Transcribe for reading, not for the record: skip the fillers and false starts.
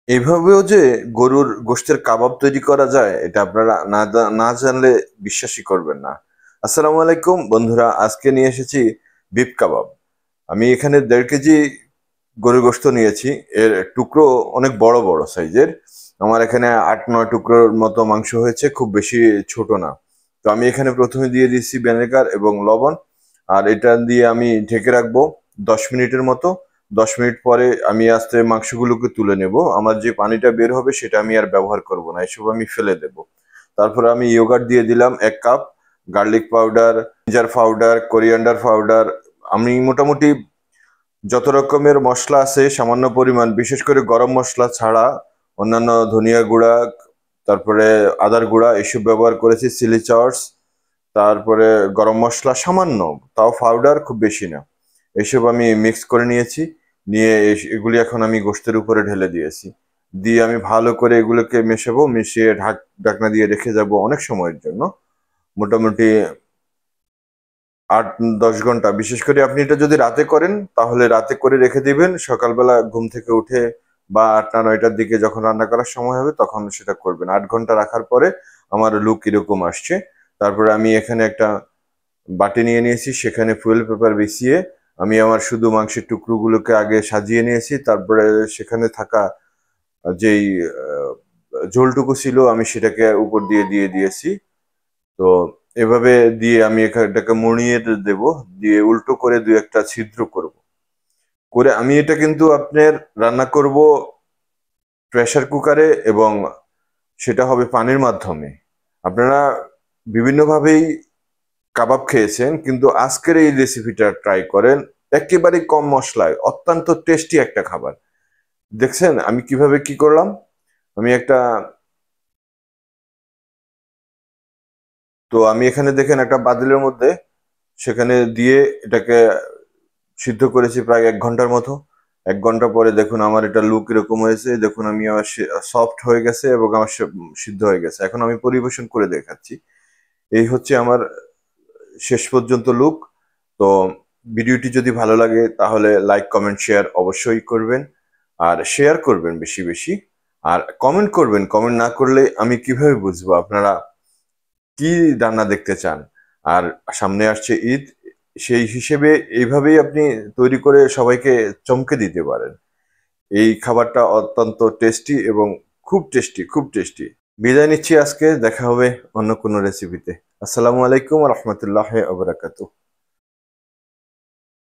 এভাবেও যে গরুর গোশতের কাবাব তৈরি করা যায় এটা আপনারা না জানলে বিশ্বাসই করবেন না। আসসালামু আলাইকুম বন্ধুরা, আজকে নিয়ে এসেছি বিফ কাবাব। আমি এখানে 1.5 কেজি গরুর গোশত নিয়েছি। এর টুকরো অনেক বড় বড় সাইজের। আমার এখানে 8-9 টুকরোর মতো মাংস হয়েছে, খুব বেশি ছোট না। তো আমি এখানে প্রথমে দিয়ে দিচ্ছি ভিনেগার এবং লবণ, আর এটা দিয়ে আমি ঢেকে রাখবো 10 মিনিটের মতো। 10 মিনিট পরে আমি আস্তে মাংসগুলোকে তুলে নেব। আমার যে পানিটা বের হবে সেটা আমি আর ব্যবহার করব না, এসব আমি ফেলে দেব। তারপরে আমি ইয়োগার্ট দিয়ে দিলাম 1 cup, garlic powder, ginger powder, coriander powder. আমি মোটামুটি যত রকমের মশলা আছে সামান্য পরিমাণ, বিশেষ করে গরম মশলা ছাড়া অন্যান্য ধনিয়া গুঁড়া, তারপরে আদার গুঁড়া এসব ব্যবহার করেছি, চিলি সস, তারপরে গরম মশলা সামান্য, তাও পাউডার খুব বেশি না। এসব আমি মিক্স করে নিয়েছি। নিয়ে এগুলি এখন আমি গোশতের উপরে ঢেলে দিয়েছি। দিয়ে আমি ভালো করে এগুলোকে মেশাবো, মিশিয়ে ঢাকনা দিয়ে রেখে যাব অনেক সময়ের জন্য, মোটামুটি 8-10 ঘন্টা। বিশেষ করে আপনি এটা যদি রাতে করেন তাহলে রাতে করে রেখে দিবেন, সকালবেলা ঘুম থেকে উঠে বা 8টা 9টার দিকে যখন রান্না করার সময় হবে তখন সেটা করবেন। 8 ঘন্টা রাখার পরে আমার লুক এরকম আসছে। তারপরে আমি এখানে একটা বাটি নিয়ে নিয়েছি, সেখানে ফুয়েল পেপার বিছিয়ে আমি আমার শুধু মাংসের টুকরোগুলোকে আগে সাজিয়ে নিয়েছি। তারপরে সেখানে থাকা যেই ঝোলটুকু ছিল আমি সেটাকে উপর দিয়ে দিয়ে দিয়েছি। তো এভাবে দিয়ে আমি এটাকে মুড়িয়ে দেব, দিয়ে উল্টো করে 2-1টা ছিদ্র করব। করে আমি এটা কিন্তু আপনার রান্না করব প্রেসার কুকারে, এবং সেটা হবে পানির মাধ্যমে। আপনারা বিভিন্নভাবেই কাবাব খেয়েছেন, কিন্তু আজকের এই রেসিপিটা ট্রাই করেন। একেবারে কম মশলায় অত্যন্ত টেস্টি একটা খাবার। দেখছেন আমি কিভাবে কি করলাম? আমি একটা আমি এখানে দেখেন একটা পাতিলের মধ্যে সেখানে দিয়ে এটাকে সিদ্ধ করেছি প্রায় 1 ঘন্টার মতো। 1 ঘন্টা পরে দেখুন আমার এটা লুক এরকম হয়েছে। দেখুন আমি আমার সফট হয়ে গেছে এবং আমার সিদ্ধ হয়ে গেছে। এখন আমি পরিবেশন করে দেখাচ্ছি। এই হচ্ছে আমার শেষ পর্যন্ত লুক। তো ভিডিওটি যদি ভালো লাগে তাহলে লাইক কমেন্ট শেয়ার অবশ্যই করবেন, আর শেয়ার করবেন বেশি বেশি, আর কমেন্ট করবেন। কমেন্ট না করলে আমি কিভাবে বুঝবো আপনারা কি রান্না দেখতে চান। আর সামনে আসছে ঈদ, সেই হিসেবে এইভাবেই আপনি তৈরি করে সবাইকে চমকে দিতে পারেন। এই খাবারটা অত্যন্ত টেস্টি এবং খুব টেস্টি, খুব টেস্টি। বিদায় নিচ্ছি আজকে, দেখা হবে অন্য কোনো রেসিপিতে। আসসালামু আলাইকুম রহমতুল্লাহ।